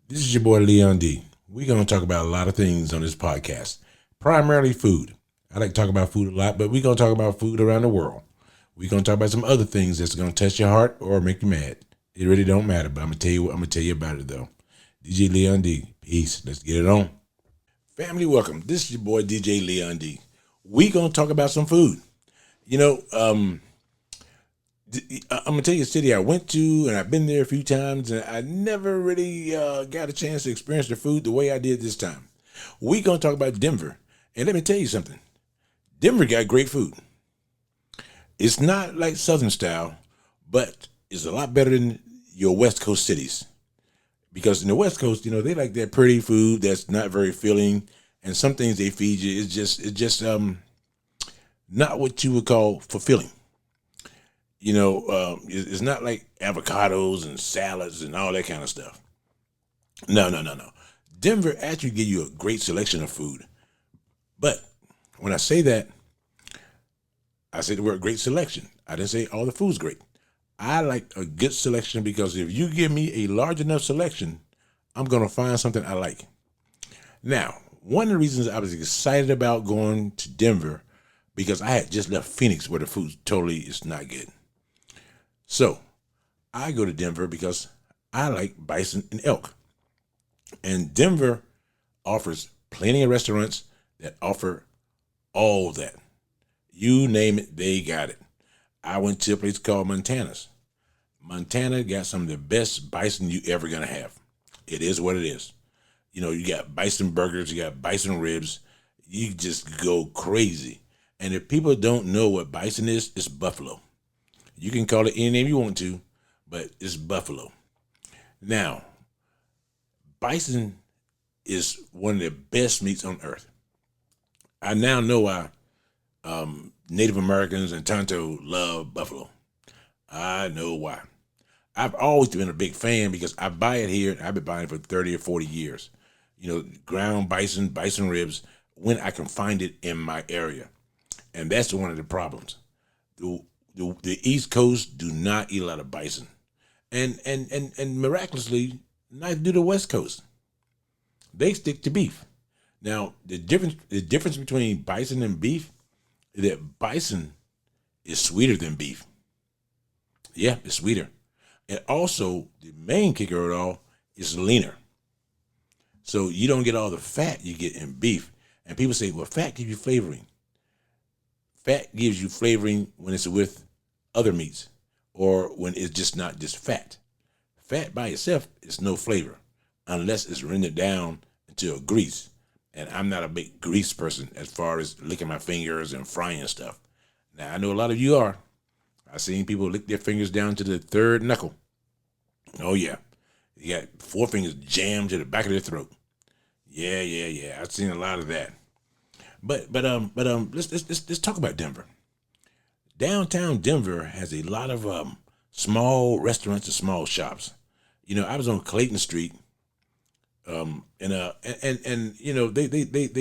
This is your boy Leon D. We're going to talk about a lot of things on this podcast, primarily food. I like to talk about food a lot, but we're going to talk about food around the world. We're going to talk about some other things that's going to touch your heart or make you mad. It really don't matter, but I'm going to tell you about it though. DJ Leon D. Peace. Let's get it on. Family, welcome. This is your boy DJ Leon D. We're going to talk about some food. You know, I'm gonna tell you a city I went to, and I've been there a few times, and I never really got a chance to experience the food the way I did this time. We're gonna talk about Denver, and let me tell you something. Denver got great food. It's not like Southern style, but it's a lot better than your West Coast cities. Because in the West Coast, they like that pretty food that's not very filling, and some things they feed you is just not what you would call fulfilling. It's not like avocados and salads and all that kind of stuff. No. Denver actually give you a great selection of food. But when I say that, I say the word great selection. I didn't say all the food's great. I like a good selection because if you give me a large enough selection, I'm going to find something I like. Now, one of the reasons I was excited about going to Denver because I had just left Phoenix where the food totally is not good. So I go to Denver because I like bison and elk. And Denver offers plenty of restaurants that offer all that. You name it, they got it. I went to a place called Montana's. Montana got some of the best bison you ever gonna have. It is what it is. You got bison burgers, you got bison ribs. You just go crazy. And if people don't know what bison is, it's buffalo. You can call it any name you want to, but it's buffalo. Now, bison is one of the best meats on earth. I now know why Native Americans and Tonto love buffalo. I know why. I've always been a big fan because I buy it here and I've been buying it for 30 or 40 years. Ground bison ribs, when I can find it in my area. And that's one of the problems. The East Coast do not eat a lot of bison, and miraculously, neither do the West Coast. They stick to beef. Now, the difference between bison and beef is that bison is sweeter than beef. Yeah, it's sweeter, and also the main kicker of it all is leaner. So you don't get all the fat you get in beef. And people say, well, fat gives you flavoring. Fat gives you flavoring when it's with other meats or when it's just not just fat. Fat by itself is no flavor unless it's rendered down into a grease. And I'm not a big grease person as far as licking my fingers and frying stuff. Now, I know a lot of you are. I've seen people lick their fingers down to the third knuckle. Oh, yeah. You got four fingers jammed to the back of their throat. Yeah. I've seen a lot of that. But let's talk about Denver. Downtown Denver has a lot of small restaurants and small shops. I was on Clayton Street, and they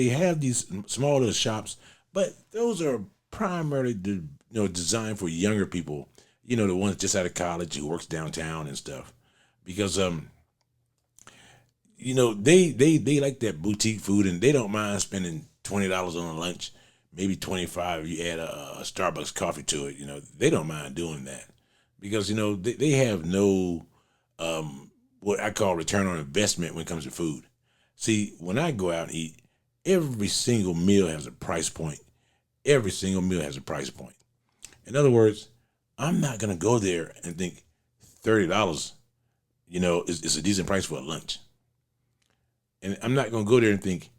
have these small little shops, but those are primarily designed for younger people. The ones just out of college who works downtown and stuff, because they like that boutique food and they don't mind spending $20 on a lunch. Maybe 25 if you add a Starbucks coffee to it. They don't mind doing that because, they have no, what I call return on investment when it comes to food. See, when I go out and eat, every single meal has a price point. Every single meal has a price point. In other words, I'm not going to go there and think $30, is a decent price for a lunch. And I'm not going to go there and think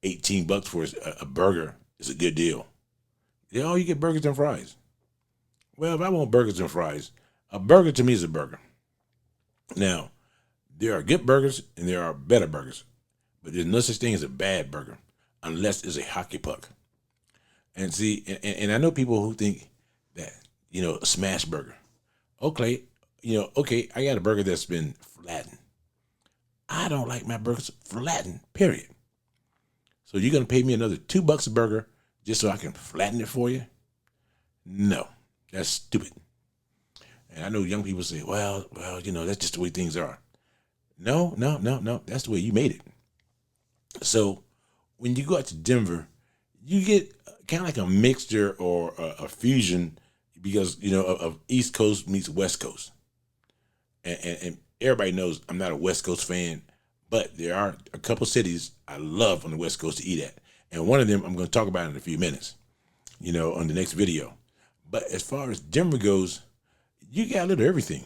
$18 for a burger is a good deal. You get burgers and fries. Well, if I want burgers and fries, a burger to me is a burger. Now, there are good burgers and there are better burgers, but there's no such thing as a bad burger unless it's a hockey puck. And see, and I know people who think that, a smash burger. Okay, I got a burger that's been flattened. I don't like my burgers flattened, period. So you're going to pay me another $2 a burger just so I can flatten it for you? No, that's stupid. And I know young people say, well, that's just the way things are. No, no, no, no. That's the way you made it. So when you go out to Denver, you get kind of like a mixture or a fusion because of East Coast meets West Coast, and everybody knows I'm not a West Coast fan, but there are a couple cities I love on the West Coast to eat at, and one of them I'm going to talk about in a few minutes, on the next video. But as far as Denver goes, you got a little everything,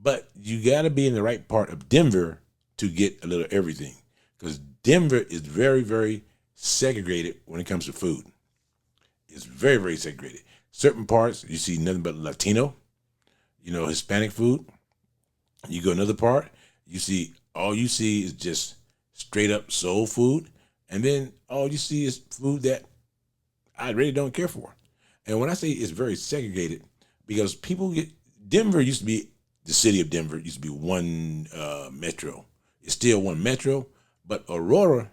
but you got to be in the right part of Denver to get a little everything, because Denver is very, very segregated when it comes to food. It's very, very segregated. Certain parts you see nothing but Latino, Hispanic food. You go another part, all you see is just straight up soul food, and then all you see is food that I really don't care for. And when I say it's very segregated, because Denver used to be, the city of Denver used to be one metro. It's still one metro, but Aurora,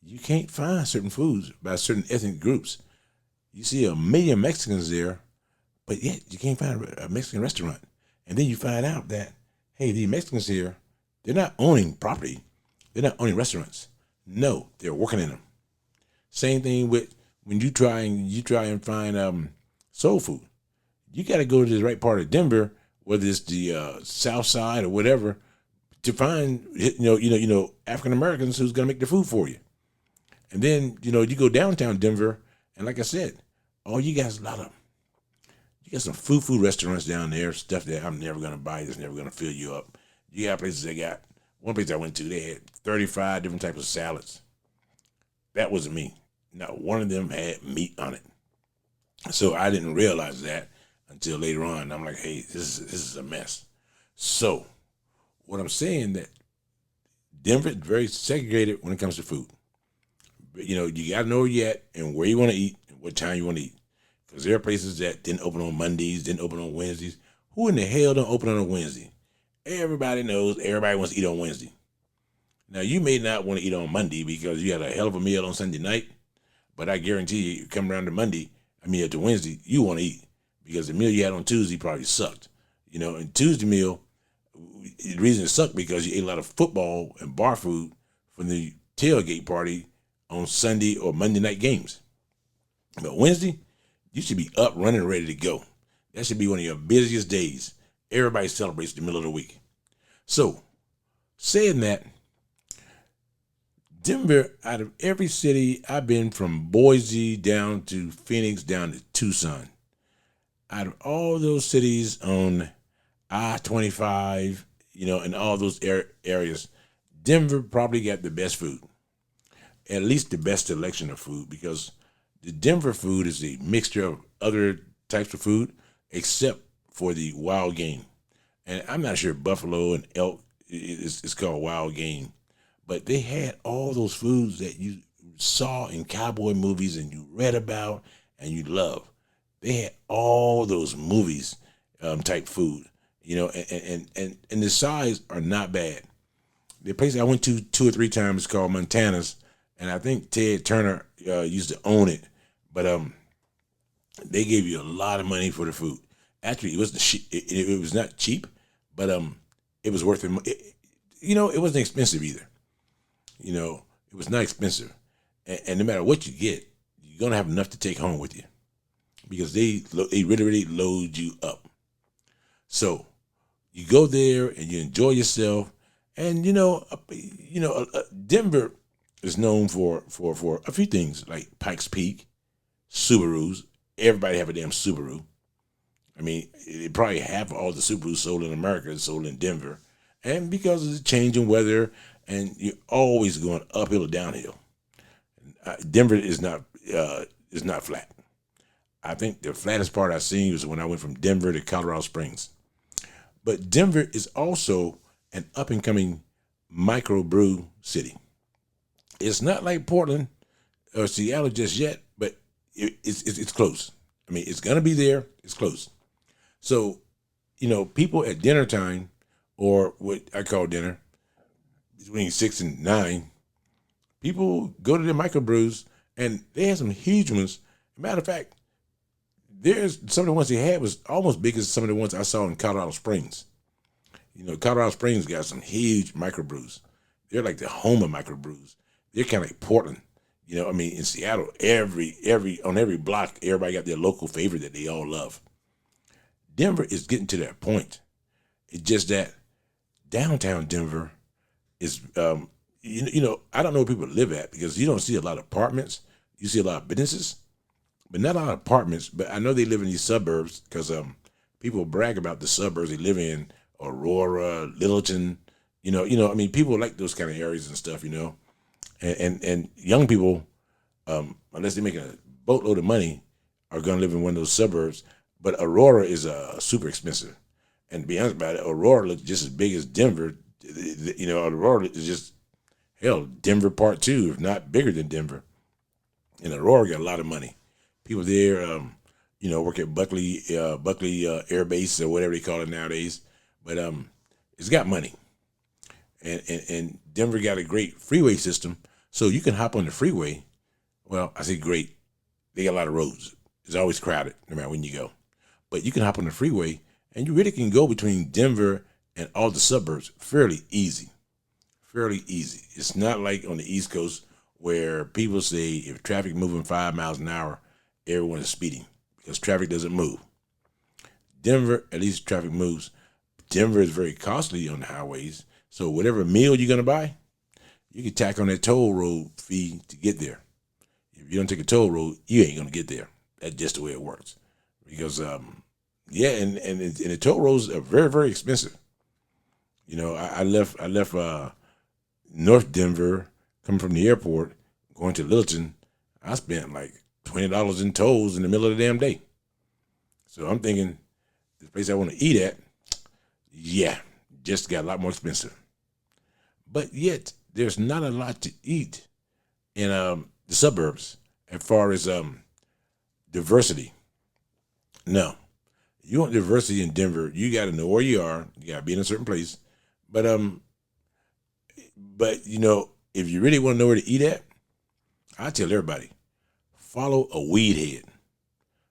you can't find certain foods by certain ethnic groups. You see a million Mexicans there, but yet you can't find a Mexican restaurant. And then you find out that, hey, these Mexicans here, they're not owning property. They're not owning restaurants. No, they're working in them. Same thing with when you try and find soul food. You got to go to the right part of Denver, whether it's the South Side or whatever, to find African Americans who's gonna make the food for you. And then you go downtown Denver, and like I said, you got some food restaurants down there, stuff that I'm never gonna buy. That's never gonna fill you up. You got places one place I went to, they had 35 different types of salads. That wasn't me. Not one of them had meat on it. So I didn't realize that until later on. I'm like, hey, this is a mess. So what I'm saying, that Denver is very segregated when it comes to food. You got to know where you're at and where you want to eat and what time you want to eat. Because there are places that didn't open on Mondays, didn't open on Wednesdays. Who in the hell don't open on a Wednesday? Everybody knows everybody wants to eat on Wednesday. Now, you may not want to eat on Monday because you had a hell of a meal on Sunday night, but I guarantee you come around to Wednesday, you want to eat, because the meal you had on Tuesday probably sucked. And Tuesday meal, the reason it sucked because you ate a lot of football and bar food from the tailgate party on Sunday or Monday night games. But Wednesday, you should be up, running, ready to go. That should be one of your busiest days. Everybody celebrates the middle of the week. So, saying that, Denver, out of every city, I've been from Boise down to Phoenix, down to Tucson. Out of all those cities on I-25, and all those areas, Denver probably got the best food. At least the best selection of food, because the Denver food is a mixture of other types of food, except for the wild game. And I'm not sure buffalo and elk is called wild game, but they had all those foods that you saw in cowboy movies and you read about and you love. They had all those movies type food, and the size are not bad. The place I went to 2 or 3 times is called Montana's, and I think Ted Turner used to own it, but they gave you a lot of money for the food. Actually, it was not cheap, but it was worth it. It wasn't expensive either. It was not expensive, and no matter what you get, you're gonna have enough to take home with you, because they really load you up. So you go there and you enjoy yourself, and Denver is known for a few things like Pikes Peak, Subarus. Everybody have a damn Subaru. I mean, probably half of all the Subarus sold in America is sold in Denver. And because of the change in weather, and you're always going uphill or downhill, Denver is not flat. I think the flattest part I've seen was when I went from Denver to Colorado Springs. But Denver is also an up-and-coming microbrew city. It's not like Portland or Seattle just yet, but it's close. I mean, it's gonna be there. It's close. So, people at dinner time, or what I call dinner, between 6 and 9, people go to the microbrews, and they have some huge ones. Matter of fact, there's some of the ones they had was almost big as some of the ones I saw in Colorado Springs. Colorado Springs got some huge microbrews. They're like the home of microbrews. They're kind of like Portland. In Seattle, on every block, everybody got their local favorite that they all love. Denver is getting to that point. It's just that downtown Denver is, I don't know where people live at because you don't see a lot of apartments. You see a lot of businesses, but not a lot of apartments. But I know they live in these suburbs because people brag about the suburbs they live in, Aurora, Littleton. People like those kind of areas and stuff. And young people, unless they're making a boatload of money, are going to live in one of those suburbs. But Aurora is super expensive. And to be honest about it, Aurora looks just as big as Denver. Aurora is just, hell, Denver part 2, if not bigger than Denver. And Aurora got a lot of money. People there, work at Buckley Air Base or whatever they call it nowadays. But it's got money. And Denver got a great freeway system. So you can hop on the freeway. Well, I say great. They got a lot of roads. It's always crowded no matter when you go. But you can hop on the freeway and you really can go between Denver and all the suburbs fairly easy. Fairly easy. It's not like on the East Coast where people say if traffic moving 5 miles an hour, everyone is speeding because traffic doesn't move. Denver, at least traffic moves. Denver is very costly on the highways. So whatever meal you're going to buy, you can tack on that toll road fee to get there. If you don't take a toll road, you ain't going to get there. That's just the way it works. Because, and the toll roads are very, very expensive. I left North Denver, coming from the airport, going to Littleton. I spent like $20 in tolls in the middle of the damn day. So I'm thinking, the place I want to eat at, just got a lot more expensive. But yet, there's not a lot to eat in the suburbs as far as diversity. No. You want diversity in Denver, you got to know where you are. You got to be in a certain place. But if you really want to know where to eat at, I tell everybody, follow a weed head.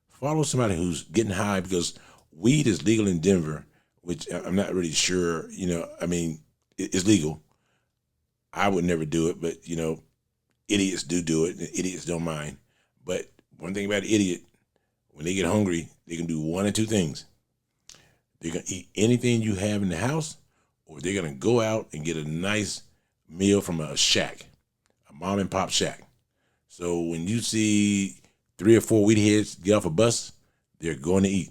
Follow somebody who's getting high because weed is legal in Denver, which I'm not really sure, it's legal. I would never do it, but, idiots do it, and idiots don't mind. But one thing about an idiot, when they get hungry, they can do one or two things. They're going to eat anything you have in the house, or they're going to go out and get a nice meal from a shack, a mom and pop shack. So when you see 3 or 4 weed heads get off a bus, they're going to eat.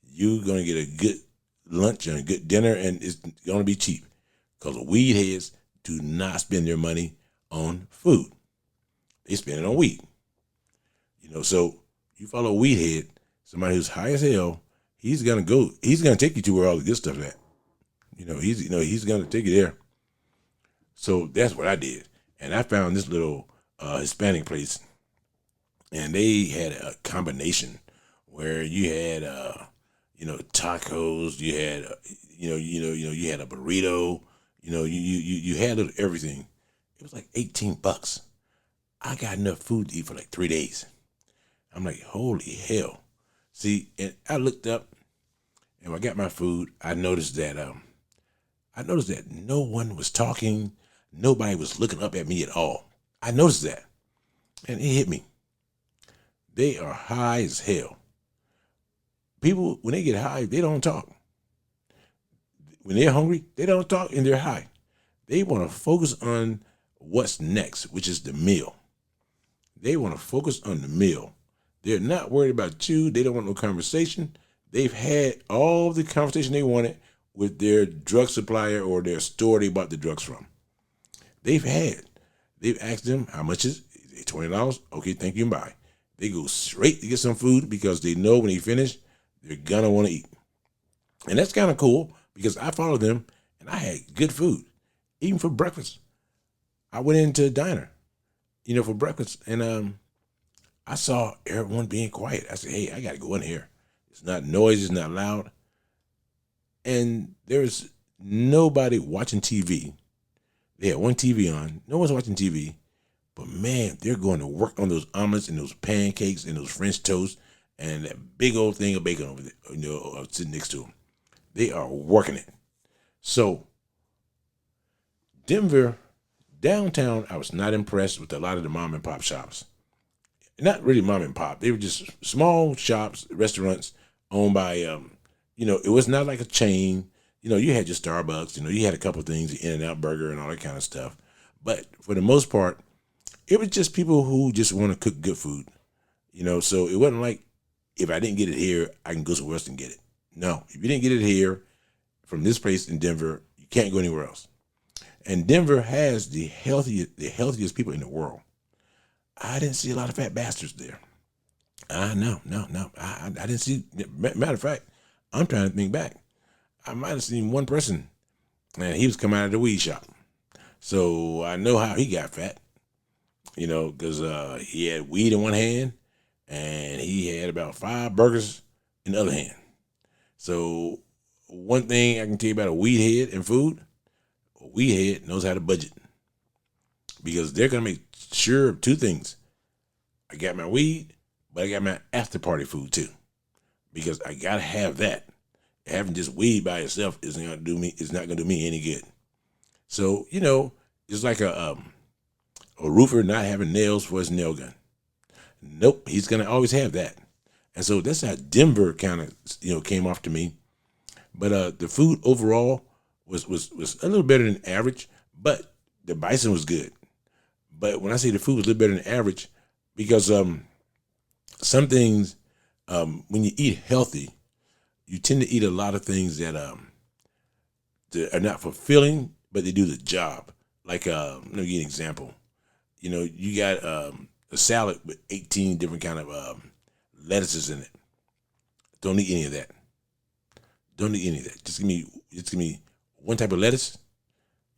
You're going to get a good lunch and a good dinner, and it's going to be cheap because weed heads do not spend their money on food. They spend it on weed. So you follow a weed head, somebody who's high as hell, he's going to take you to where all the good stuff is at. He's going to take you there. So that's what I did. And I found this little Hispanic place, and they had a combination where you had tacos, you had you had a burrito, you had everything. It was like $18. I got enough food to eat for like 3 days. I'm like, holy hell. See, and I looked up, and when I got my food, I noticed that no one was talking, nobody was looking up at me at all. I noticed that, and it hit me. They are high as hell. People, when they get high, they don't talk. When they're hungry, they don't talk and they're high. They want to focus on what's next, which is the meal. They want to focus on the meal. They're not worried about you. They don't want no conversation. They've had all the conversation they wanted with their drug supplier or their store they bought the drugs from. They've asked them, how much is it? $20? Okay, thank you and bye. They go straight to get some food because they know when they finish, they're going to want to eat. And that's kind of cool because I followed them and I had good food, even for breakfast. I went into a diner, for breakfast, and I saw everyone being quiet. I said, hey, I got to go in here. It's not noisy, it's not loud. And there's nobody watching TV. They had one TV on. No one's watching TV. But man, they're going to work on those omelets and those pancakes and those French toast and that big old thing of bacon over there, sitting next to them. They are working it. So Denver, downtown, I was not impressed with a lot of the mom and pop shops. Not really mom and pop. They were just small shops, restaurants owned by, it was not like a chain. You had your Starbucks, you had a couple of things, the In-N-Out Burger and all that kind of stuff. But for the most part, it was just people who just want to cook good food. So it wasn't like if I didn't get it here, I can go somewhere else and get it. No, if you didn't get it here from this place in Denver, you can't go anywhere else. And Denver has the healthiest people in the world. I didn't see a lot of fat bastards there. No. I didn't see. Matter of fact, I'm trying to think back. I might have seen one person, and he was coming out of the weed shop. So I know how he got fat, because he had weed in one hand, and he had about 5 burgers in the other hand. So one thing I can tell you about a weed head and food, a weed head knows how to budget. Because they're going to make sure of 2 things. I got my weed, but I got my after party food too. Because I got to have that. Having just weed by itself is not going to do me any good. So, it's like a roofer not having nails for his nail gun. Nope, he's going to always have that. And so that's how Denver kind of, came off to me. But the food overall was a little better than average, but the bison was good. But when I say the food was a little better than average, because some things, when you eat healthy, you tend to eat a lot of things that are not fulfilling, but they do the job. Like, let me give you an example. You got a salad with 18 different kind of lettuces in it. Don't eat any of that. Don't eat any of that. Just give me one type of lettuce,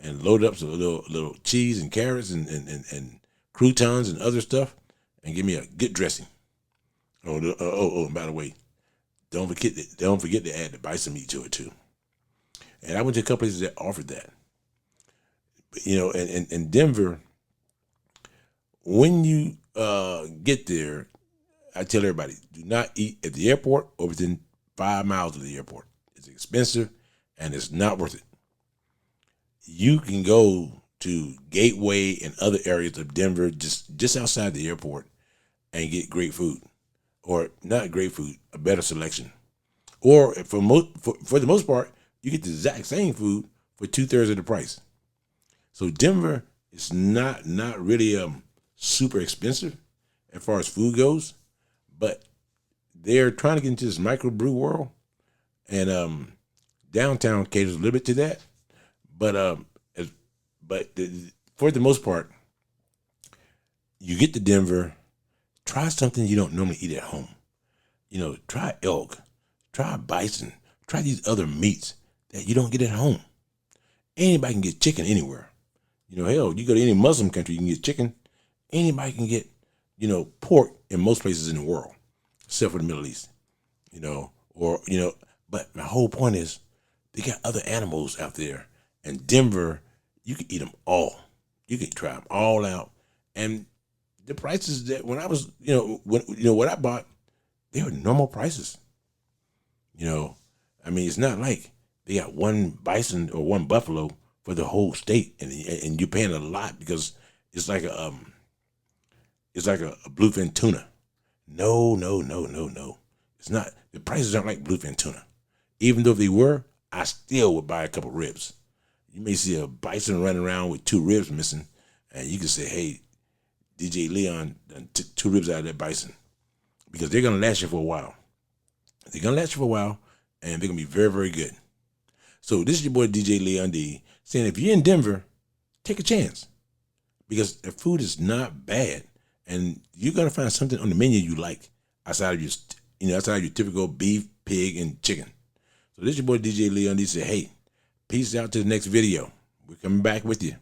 and load up some little cheese and carrots and croutons and other stuff, and give me a good dressing. Oh, by the way, don't forget to add the bison meat to it too. And I went to a couple places that offered that. But, in Denver, when you get there, I tell everybody, do not eat at the airport or within 5 miles of the airport. It's expensive and it's not worth it. You can go to Gateway and other areas of Denver, just outside the airport, and get great food, or not great food, a better selection. Or for the most part, you get the exact same food for 2/3 of the price. So Denver is not really super expensive as far as food goes, but they're trying to get into this microbrew world, and downtown caters a little bit to that. But for the most part, you get to Denver, try something you don't normally eat at home. Try elk, try bison, try these other meats that you don't get at home. Anybody can get chicken anywhere. Hell, you go to any Muslim country, you can get chicken. Anybody can get, pork in most places in the world, except for the Middle East. But my whole point is, they got other animals out there. And Denver, you can eat them all. You can try them all out. And the prices that when I was, what I bought, they were normal prices. It's not like they got one bison or one buffalo for the whole state, and you're paying a lot because it's like a bluefin tuna. No. It's not. The prices aren't like bluefin tuna. Even though if they were, I still would buy a couple ribs. You may see a bison running around with 2 ribs missing, and you can say, hey, DJ Leon took 2 ribs out of that bison, because they're going to last you for a while. They're going to last you for a while, and they're going to be very, very good. So this is your boy, DJ Leon D, saying if you're in Denver, take a chance, because the food is not bad, and you're going to find something on the menu you like outside of your typical beef, pig, and chicken. So this is your boy, DJ Leon D, say, hey, peace out to the next video. We're coming back with you.